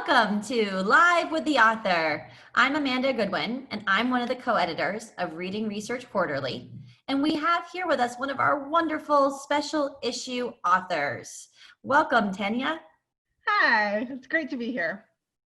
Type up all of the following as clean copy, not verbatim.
Welcome to Live with the Author. I'm Amanda Goodwin, and I'm one of the co-editors of Reading Research Quarterly. And we have here with us one of our wonderful special issue authors. Welcome, Tanya. Hi, it's great to be here.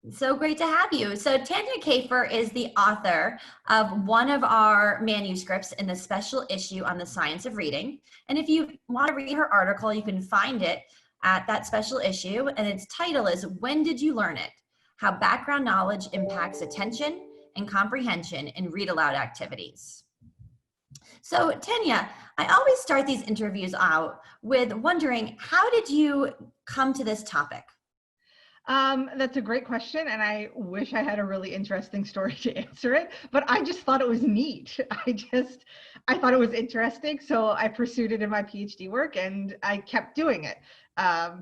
So great to have you. So Tanya Kaefer is the author of one of our manuscripts in the special issue on the science of reading. And if you want to read her article, you can find it at that special issue. And its title is When Did You Learn It? How Background Knowledge Impacts Attention and Comprehension in Read Aloud Activities. So Tanya, I always start these interviews out with wondering, how did you come to this topic? That's a great question, and I wish I had a really interesting story to answer it, but I just thought it was neat. I thought it was interesting, so I pursued it in my PhD work, and I kept doing it.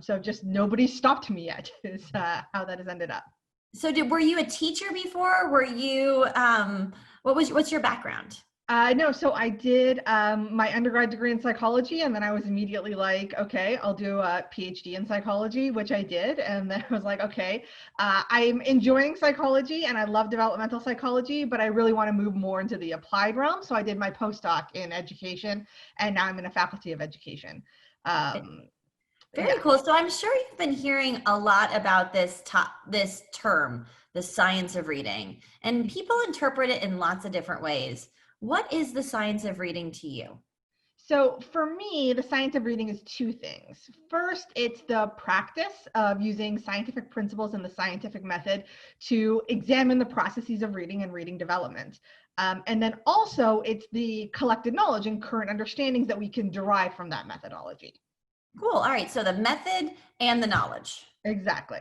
So just nobody stopped me yet is how that has ended up. So were you a teacher before? Were you, what's your background? No, so I did my undergrad degree in psychology, and then I was immediately like, okay, I'll do a PhD in psychology, which I did. And then I was like, okay, I'm enjoying psychology and I love developmental psychology, but I really want to move more into the applied realm. So I did my postdoc in education, and now I'm in a faculty of education. Very cool. So I'm sure you've been hearing a lot about this term, the science of reading, and people interpret it in lots of different ways. What is the science of reading to you? So for me, the science of reading is two things. First, it's the practice of using scientific principles and the scientific method to examine the processes of reading and reading development. And then also it's the collected knowledge and current understandings that we can derive from that methodology. Cool. All right. So the method and the knowledge. Exactly.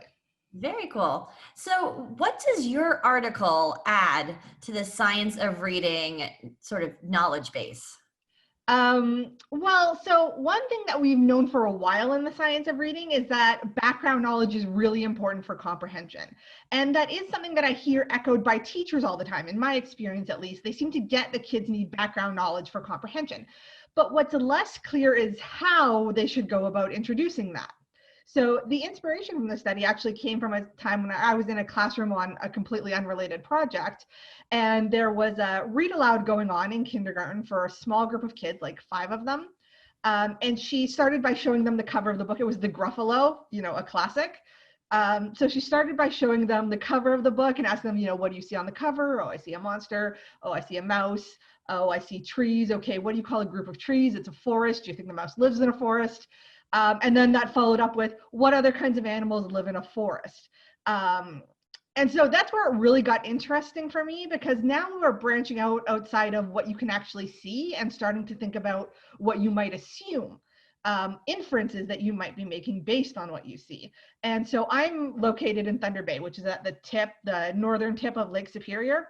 Very cool. So what does your article add to the science of reading sort of knowledge base? Well, so one thing that we've known for a while in the science of reading is that background knowledge is really important for comprehension. And that is something that I hear echoed by teachers all the time. In my experience, at least, they seem to get the kids need background knowledge for comprehension. But what's less clear is how they should go about introducing that. So the inspiration from the study actually came from a time when I was in a classroom on a completely unrelated project, and there was a read aloud going on in kindergarten for a small group of kids, like 5 of them. And she started by showing them the cover of the book. It was the Gruffalo, a classic. So she started by showing them the cover of the book and asking them, what do you see on the cover? Oh, I see a monster. Oh, I see a mouse. Oh, I see trees. Okay, what do you call a group of trees? It's a forest. Do you think the mouse lives in a forest? And then that followed up with what other kinds of animals live in a forest. And so that's where it really got interesting for me, because now we're branching out outside of what you can actually see and starting to think about what you might assume, inferences that you might be making based on what you see. And so I'm located in Thunder Bay, which is at the northern tip of Lake Superior.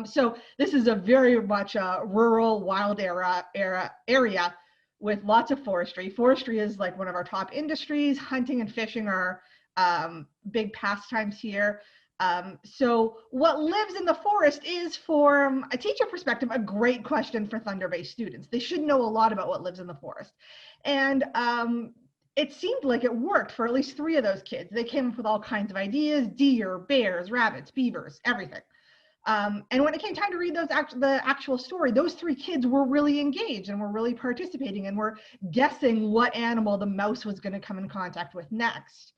So this is a very much a rural, wild area with lots of forestry. Forestry is like one of our top industries. Hunting and fishing are big pastimes here. So what lives in the forest is, from a teacher perspective, a great question for Thunder Bay students. They should know a lot about what lives in the forest. And it seemed like it worked for at least 3 of those kids. They came up with all kinds of ideas: deer, bears, rabbits, beavers, everything. And when it came time to read the actual story, those 3 kids were really engaged and were really participating and were guessing what animal the mouse was going to come in contact with next.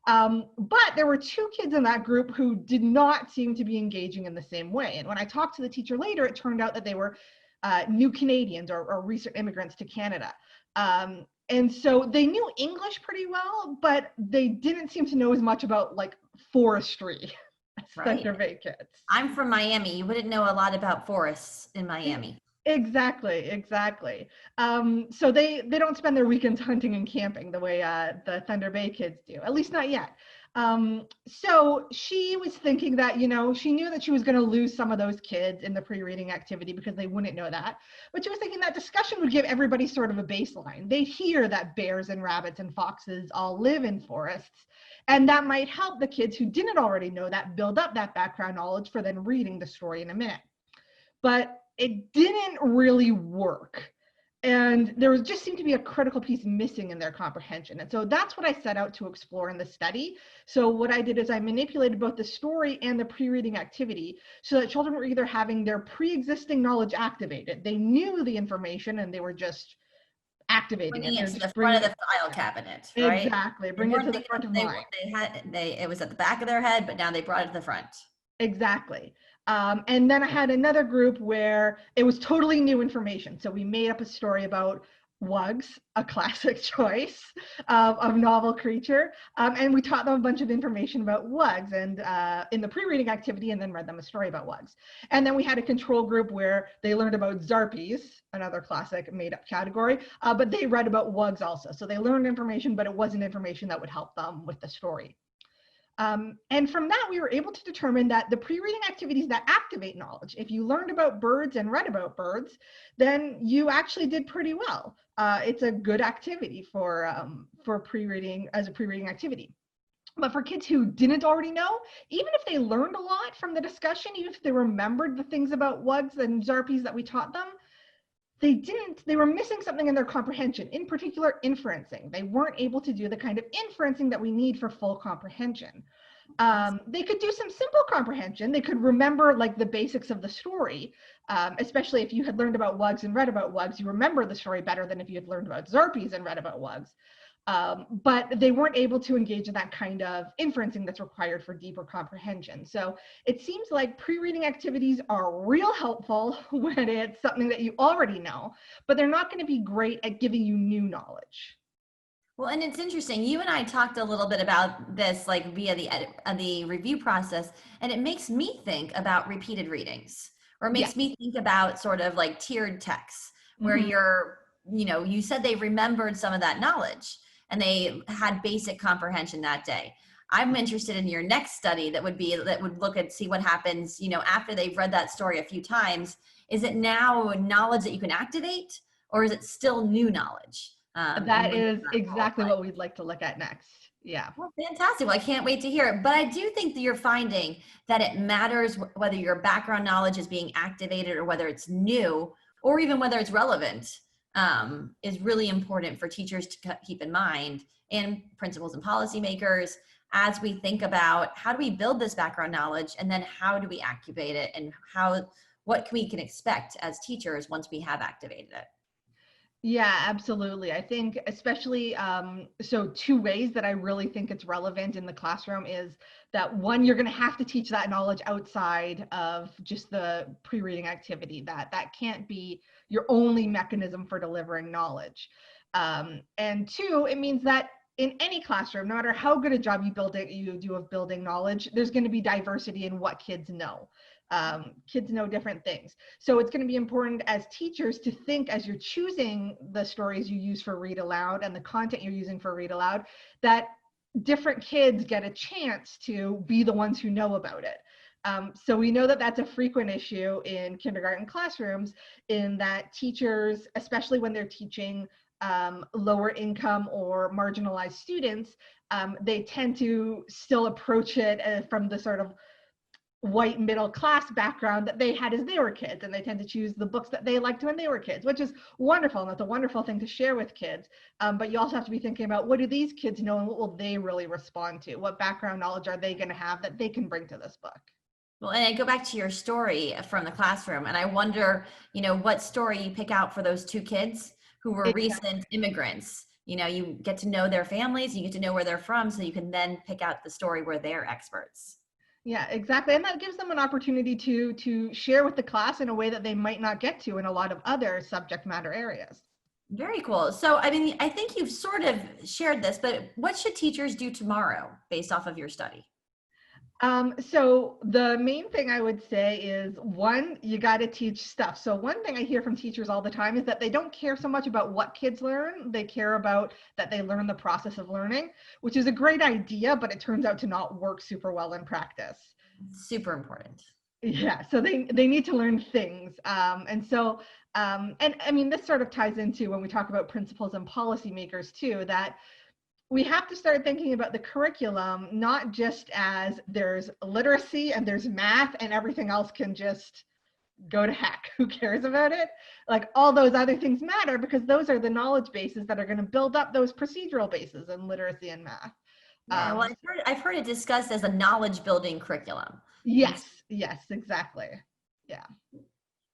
But there were 2 kids in that group who did not seem to be engaging in the same way. And when I talked to the teacher later, it turned out that they were new Canadians or recent immigrants to Canada. And so they knew English pretty well, but they didn't seem to know as much about like forestry. Thunder Bay kids. I'm from Miami. You wouldn't know a lot about forests in Miami. Exactly. So they don't spend their weekends hunting and camping the way the Thunder Bay kids do, at least not yet. So she was thinking that, she knew that she was going to lose some of those kids in the pre-reading activity because they wouldn't know that. But she was thinking that discussion would give everybody sort of a baseline. They'd hear that bears and rabbits and foxes all live in forests. And that might help the kids who didn't already know that build up that background knowledge for then reading the story in a minute. But it didn't really work. And there was just seemed to be a critical piece missing in their comprehension. And so that's what I set out to explore in the study. So what I did is I manipulated both the story and the pre-reading activity so that children were either having their pre-existing knowledge activated. They knew the information and they were just activating it. Bringing They it were to the just front bringing of it. the file cabinet, right? Exactly. They Bring it weren't to the thinking front of they, mind. it was at the back of their head, but now they brought it to the front. Exactly. And then I had another group where it was totally new information. So we made up a story about wugs, a classic choice of novel creature. And we taught them a bunch of information about wugs and in the pre-reading activity, and then read them a story about wugs. And then we had a control group where they learned about zarpies, another classic made-up category, but they read about wugs also. So they learned information, but it wasn't information that would help them with the story. And from that, we were able to determine that the pre-reading activities that activate knowledge, if you learned about birds and read about birds, then you actually did pretty well. It's a good activity for pre-reading as a pre-reading activity. But for kids who didn't already know, even if they learned a lot from the discussion, even if they remembered the things about wugs and zarpies that we taught them, they were missing something in their comprehension, in particular inferencing. They weren't able to do the kind of inferencing that we need for full comprehension. They could do some simple comprehension. They could remember like the basics of the story, especially if you had learned about wugs and read about wugs, you remember the story better than if you had learned about zarpies and read about wugs. But they weren't able to engage in that kind of inferencing that's required for deeper comprehension. So it seems like pre-reading activities are real helpful when it's something that you already know, but they're not going to be great at giving you new knowledge. Well, and it's interesting. You and I talked a little bit about this, like via the review process, and it makes me think about repeated readings, or it makes me think about sort of like tiered texts, where you said they remembered some of that knowledge and they had basic comprehension that day. I'm interested in your next study that would look at see what happens, after they've read that story a few times. Is it now knowledge that you can activate, or is it still new knowledge? That is exactly what we'd like to look at next. Yeah. Well, fantastic. Well, I can't wait to hear it. But I do think that you're finding that it matters whether your background knowledge is being activated or whether it's new or even whether it's relevant, is really important for teachers to keep in mind, and principals and policymakers, as we think about how do we build this background knowledge, and then how do we activate it, and what we can expect as teachers once we have activated it. Yeah, absolutely. I think especially, so two ways that I really think it's relevant in the classroom is that one, you're going to have to teach that knowledge outside of just the pre-reading activity. That can't be your only mechanism for delivering knowledge. And two, it means that in any classroom, no matter how good a job you do of building knowledge, there's going to be diversity in what kids know. Kids know different things. So it's going to be important as teachers to think, as you're choosing the stories you use for Read Aloud and the content you're using for Read Aloud, that different kids get a chance to be the ones who know about it. So we know that that's a frequent issue in kindergarten classrooms, in that teachers, especially when they're teaching lower income or marginalized students, they tend to still approach it from the sort of white middle class background that they had as they were kids, and they tend to choose the books that they liked when they were kids, which is wonderful, and that's a wonderful thing to share with kids. But you also have to be thinking about, what do these kids know and what will they really respond to? What background knowledge are they going to have that they can bring to this book? Well, and I go back to your story from the classroom, and I wonder, what story you pick out for those two kids who were recent immigrants. You get to know their families, you get to know where they're from, so you can then pick out the story where they're experts. Yeah, exactly. And that gives them an opportunity to share with the class in a way that they might not get to in a lot of other subject matter areas. Very cool. So, I think you've sort of shared this, but what should teachers do tomorrow based off of your study? So the main thing I would say is, one, you got to teach stuff. So one thing I hear from teachers all the time is that they don't care so much about what kids learn. They care about that they learn the process of learning, which is a great idea, but it turns out to not work super well in practice. Super important. Yeah, so they need to learn things. And I mean, this sort of ties into when we talk about principals and policymakers too, that we have to start thinking about the curriculum, not just as there's literacy and there's math and everything else can just go to heck. Who cares about it? Like all those other things matter because those are the knowledge bases that are going to build up those procedural bases in literacy and math. Yeah, well, I've heard it discussed as a knowledge building curriculum. Yes, yes, exactly. Yeah.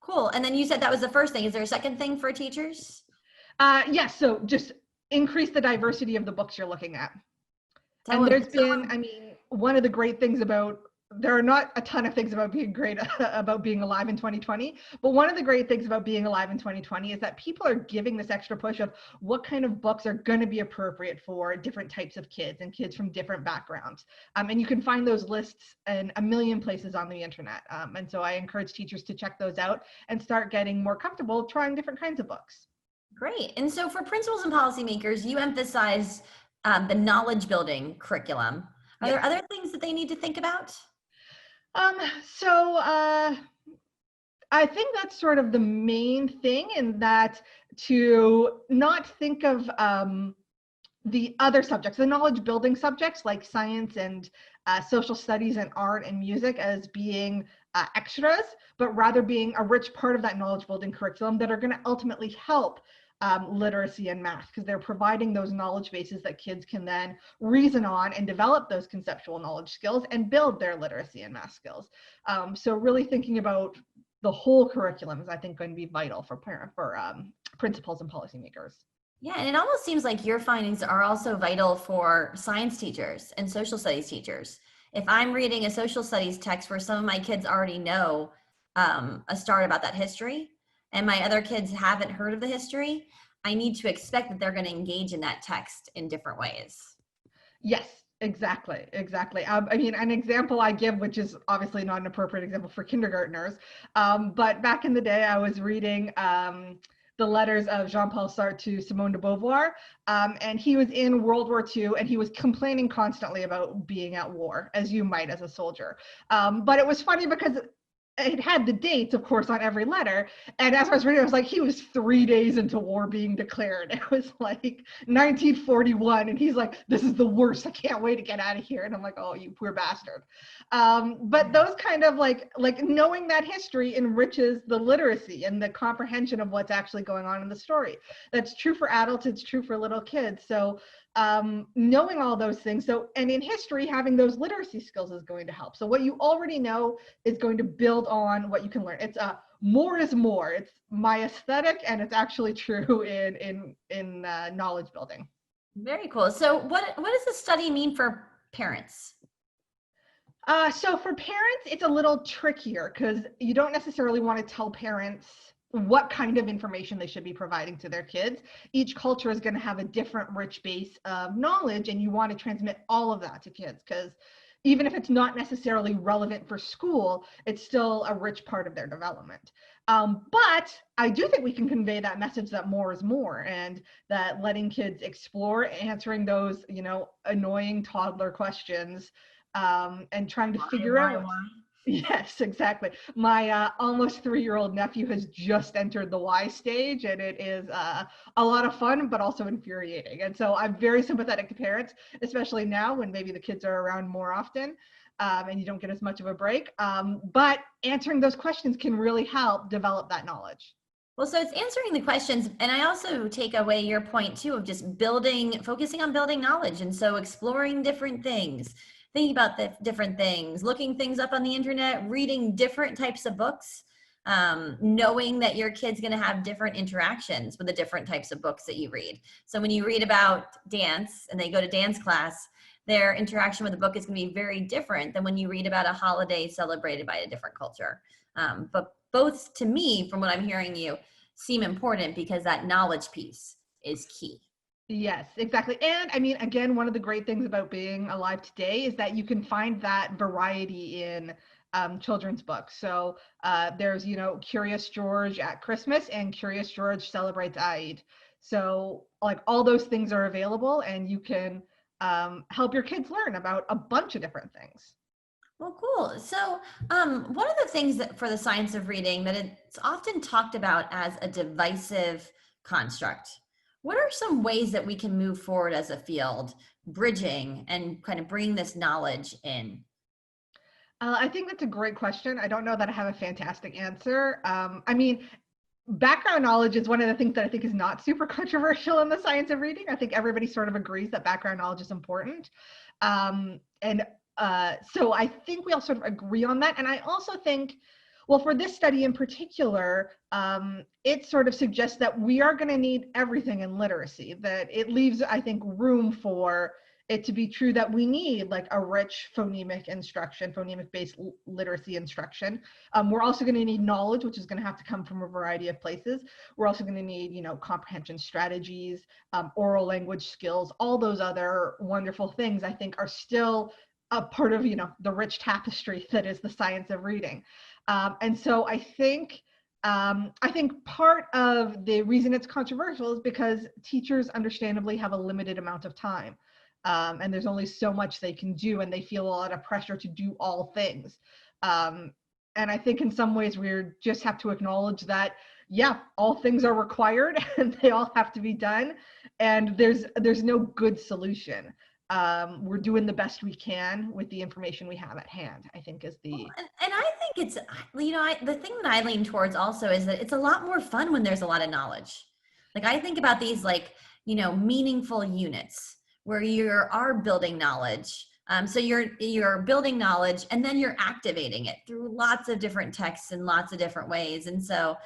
Cool. And then you said that was the first thing. Is there a second thing for teachers? Yes, so just increase the diversity of the books you're looking at. So And there's been, I mean, one of the great things about, there are not a ton of things about being great about being alive in 2020, but one of the great things about being alive in 2020 is that people are giving this extra push of what kind of books are going to be appropriate for different types of kids and kids from different backgrounds. And you can find those lists in a million places on the internet. And so I encourage teachers to check those out and start getting more comfortable trying different kinds of books. Great. And so for principals and policymakers, you emphasize the knowledge building curriculum. Are there other things that they need to think about? I think that's sort of the main thing, in that to not think of the other subjects, the knowledge building subjects like science and social studies and art and music as being extras, but rather being a rich part of that knowledge building curriculum that are going to ultimately help literacy and math, because they're providing those knowledge bases that kids can then reason on and develop those conceptual knowledge skills and build their literacy and math skills. So really thinking about the whole curriculum is, I think, going to be vital for principals and policymakers. Yeah, and it almost seems like your findings are also vital for science teachers and social studies teachers. If I'm reading a social studies text where some of my kids already know a start about that history, and my other kids haven't heard of the history, I need to expect that they're going to engage in that text in different ways. Yes, exactly. I mean, an example I give, which is obviously not an appropriate example for kindergartners, but back in the day, I was reading the letters of Jean-Paul Sartre to Simone de Beauvoir, and he was in World War II, and he was complaining constantly about being at war, as you might as a soldier. But it was funny because it had the dates, of course, on every letter. And as I was reading, I was like, he was 3 days into war being declared. It was like 1941. And he's like, this is the worst. I can't wait to get out of here. And I'm like, oh, you poor bastard. But those kind of like knowing that history enriches the literacy and the comprehension of what's actually going on in the story. That's true for adults. It's true for little kids. So knowing all those things. So, and in history, having those literacy skills is going to help. So what you already know is going to build on what you can learn. It's more is more. It's my aesthetic, and it's actually true in knowledge building. Very cool. So what does this study mean for parents? So for parents, it's a little trickier because you don't necessarily want to tell parents what kind of information they should be providing to their kids. Each culture is going to have a different rich base of knowledge, and you want to transmit all of that to kids, because even if it's not necessarily relevant for school, it's still a rich part of their development. But I do think we can convey that message that more is more, and that letting kids explore, answering those, annoying toddler questions, and trying to figure out. Why? Yes, exactly. My almost 3-year-old nephew has just entered the why stage, and it is a lot of fun, but also infuriating. And so I'm very sympathetic to parents, especially now when maybe the kids are around more often, and you don't get as much of a break. But answering those questions can really help develop that knowledge. Well, so it's answering the questions. And I also take away your point too of just focusing on building knowledge. And so exploring different things, thinking about the different things, looking things up on the internet, reading different types of books, knowing that your kid's going to have different interactions with the different types of books that you read. So when you read about dance and they go to dance class, their interaction with the book is going to be very different than when you read about a holiday celebrated by a different culture. But both, to me, from what I'm hearing you, seem important because that knowledge piece is key. Yes, exactly. And I mean, again, one of the great things about being alive today is that you can find that variety in children's books. So there's, Curious George at Christmas and Curious George celebrates Eid. So like all those things are available, and you can help your kids learn about a bunch of different things. Well, cool. So one of the things that for the science of reading that it's often talked about as a divisive construct. What are some ways that we can move forward as a field, bridging and kind of bring this knowledge in? I think that's a great question. I don't know that I have a fantastic answer. I mean, background knowledge is one of the things that I think is not super controversial in the science of reading. I think everybody sort of agrees that background knowledge is important. So I think we all sort of agree on that. And I also think, well, for this study in particular, it sort of suggests that we are going to need everything in literacy, that it leaves, I think, room for it to be true that we need like a rich phonemic instruction, phonemic-based literacy instruction. We're also going to need knowledge, which is going to have to come from a variety of places. We're also going to need, comprehension strategies, oral language skills, all those other wonderful things I think are still a part of, the rich tapestry that is the science of reading. And so I think part of the reason it's controversial is because teachers understandably have a limited amount of time. And there's only so much they can do, and they feel a lot of pressure to do all things. And I think in some ways we just have to acknowledge that, yeah, all things are required and they all have to be done. And there's no good solution. We're doing the best we can with the information we have at hand, I think is the. And I think it's, the thing that I lean towards also is that it's a lot more fun when there's a lot of knowledge. Like I think about these meaningful units where you are building knowledge. So you're building knowledge and then you're activating it through lots of different texts in lots of different ways. And so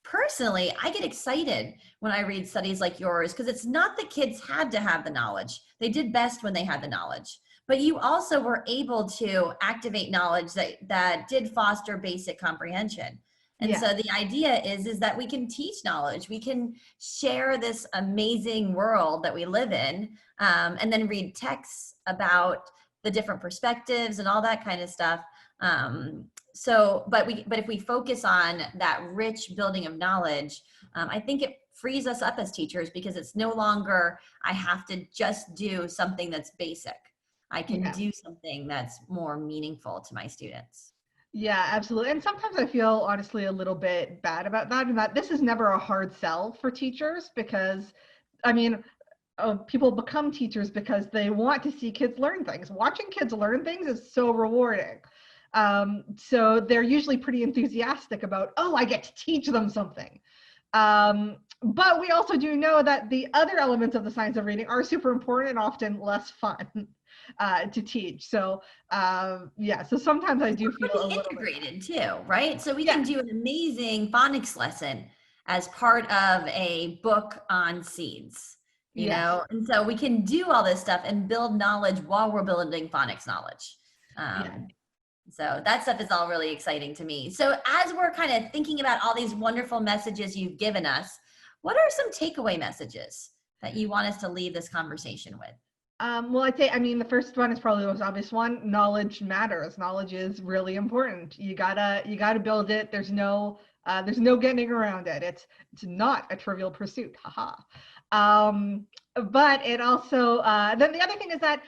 personally, I get excited when I read studies like yours because it's not that kids had to have the knowledge. They did best when they had the knowledge. But you also were able to activate knowledge that did foster basic comprehension. And Yeah. so the idea is that we can teach knowledge. We can share this amazing world that we live in, and then read texts about the different perspectives and all that kind of stuff. But if we focus on that rich building of knowledge, I think it frees us up as teachers because it's no longer, I have to just do something that's basic. I can do something that's more meaningful to my students. Yeah, absolutely. And sometimes I feel honestly a little bit bad about that, and that this is never a hard sell for teachers because, I mean, people become teachers because they want to see kids learn things. Watching kids learn things is so rewarding. So they're usually pretty enthusiastic about, oh, I get to teach them something. But we also do know that the other elements of the science of reading are super important and often less fun to teach. So so sometimes I do feel a little integrated too, right? So we can do an amazing phonics lesson as part of a book on seeds, you know? And so we can do all this stuff and build knowledge while we're building phonics knowledge. So that stuff is all really exciting to me. So as we're kind of thinking about all these wonderful messages you've given us, what are some takeaway messages that you want us to leave this conversation with? Well, I'd say, the first one is probably the most obvious one. Knowledge matters. Knowledge is really important. You gotta build it. There's no getting around it. It's not a trivial pursuit. Haha. But it also, then the other thing is that,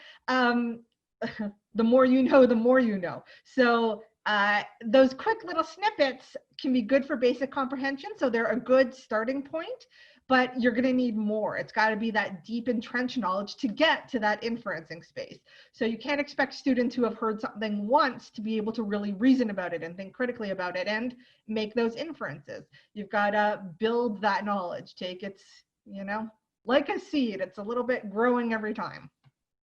the more you know, the more you know. So those quick little snippets can be good for basic comprehension. So they're a good starting point, but you're going to need more. It's got to be that deep entrenched knowledge to get to that inferencing space. So you can't expect students who have heard something once to be able to really reason about it and think critically about it and make those inferences. You've got to build that knowledge. Take its, like a seed, it's a little bit growing every time.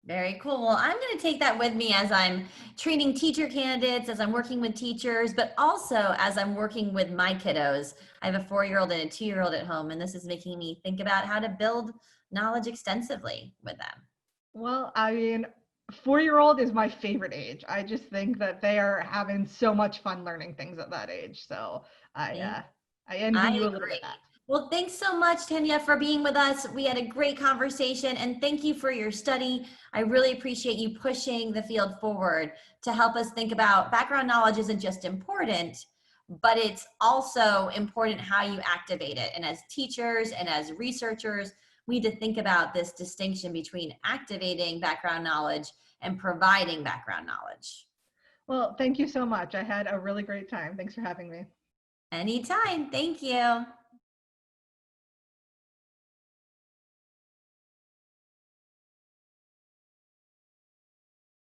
Very cool. Well, I'm going to take that with me as I'm training teacher candidates, as I'm working with teachers, but also as I'm working with my kiddos. I have a 4-year-old and a 2-year-old at home, and this is making me think about how to build knowledge extensively with them. Well, 4-year-old is my favorite age. I just think that they are having so much fun learning things at that age. So I envy you a little bit of that. Well, thanks so much, Tanya, for being with us. We had a great conversation, and thank you for your study. I really appreciate you pushing the field forward to help us think about background knowledge isn't just important, but it's also important how you activate it. And as teachers and as researchers, we need to think about this distinction between activating background knowledge and providing background knowledge. Well, thank you so much. I had a really great time. Thanks for having me. Anytime. Thank you.